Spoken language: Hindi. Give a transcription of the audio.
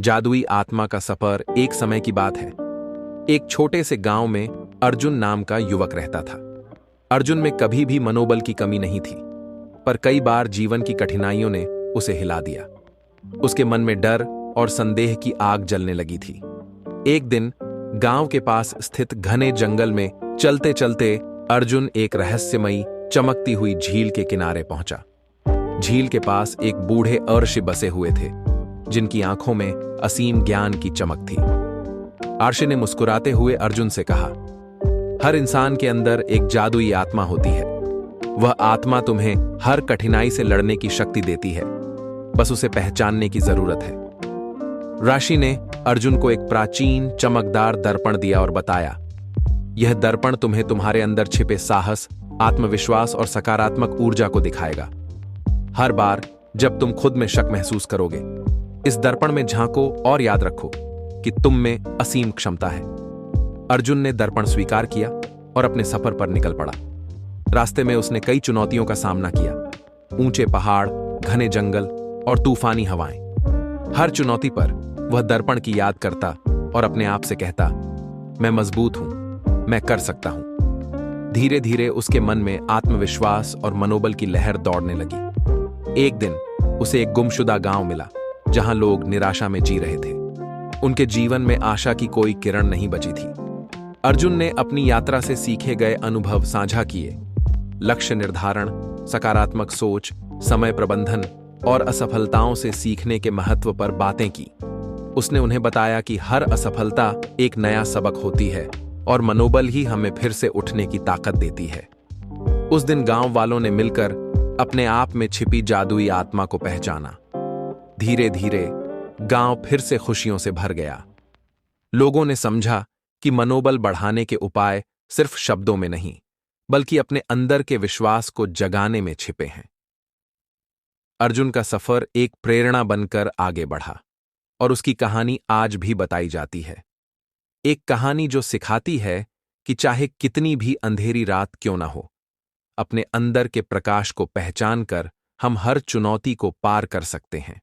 जादुई आत्मा का सफर। एक समय की बात है। एक छोटे से गांव में अर्जुन नाम का युवक रहता था। अर्जुन में कभी भी मनोबल की कमी नहीं थी, पर कई बार जीवन की कठिनाइयों ने उसे हिला दिया। उसके मन में डर और संदेह की आग जलने लगी थी। एक दिन गांव के पास स्थित घने जंगल में चलते चलते अर्जुन एक रहस्यमयी चमकती हुई झील के किनारे पहुंचा। झील के पास एक बूढ़े अर्षि बसे हुए थे, जिनकी आंखों में असीम ज्ञान की चमक थी। अर्षि ने मुस्कुराते हुए अर्जुन से कहा, हर इंसान के अंदर एक जादुई आत्मा होती है। वह आत्मा तुम्हें हर कठिनाई से लड़ने की शक्ति देती है, बस उसे पहचानने की जरूरत है। ऋषि ने अर्जुन को एक प्राचीन चमकदार दर्पण दिया और बताया, यह दर्पण तुम्हें तुम्हारे अंदर छिपे साहस, आत्मविश्वास और सकारात्मक ऊर्जा को दिखाएगा। हर बार जब तुम खुद में शक महसूस करोगे, इस दर्पण में झांको और याद रखो कि तुम में असीम क्षमता है। अर्जुन ने दर्पण स्वीकार किया और अपने सफर पर निकल पड़ा। रास्ते में उसने कई चुनौतियों का सामना किया, ऊंचे पहाड़, घने जंगल और तूफानी हवाएं। हर चुनौती पर वह दर्पण की याद करता और अपने आप से कहता, मैं मजबूत हूं, मैं कर सकता हूं। धीरे धीरे उसके मन में आत्मविश्वास और मनोबल की लहर दौड़ने लगी। एक दिन उसे एक गुमशुदा गांव मिला, जहां लोग निराशा में जी रहे थे। उनके जीवन में आशा की कोई किरण नहीं बची थी। अर्जुन ने अपनी यात्रा से सीखे गए अनुभव साझा किए। लक्ष्य निर्धारण, सकारात्मक सोच, समय प्रबंधन और असफलताओं से सीखने के महत्व पर बातें की। उसने उन्हें बताया कि हर असफलता एक नया सबक होती है और मनोबल ही हमें फिर से उठने की ताकत देती है। उस दिन गांव वालों ने मिलकर अपने आप में छिपी जादुई आत्मा को पहचाना। धीरे धीरे गांव फिर से खुशियों से भर गया। लोगों ने समझा कि मनोबल बढ़ाने के उपाय सिर्फ शब्दों में नहीं, बल्कि अपने अंदर के विश्वास को जगाने में छिपे हैं। अर्जुन का सफर एक प्रेरणा बनकर आगे बढ़ा और उसकी कहानी आज भी बताई जाती है। एक कहानी जो सिखाती है कि चाहे कितनी भी अंधेरी रात क्यों ना हो, अपने अंदर के प्रकाश को पहचान कर हम हर चुनौती को पार कर सकते हैं।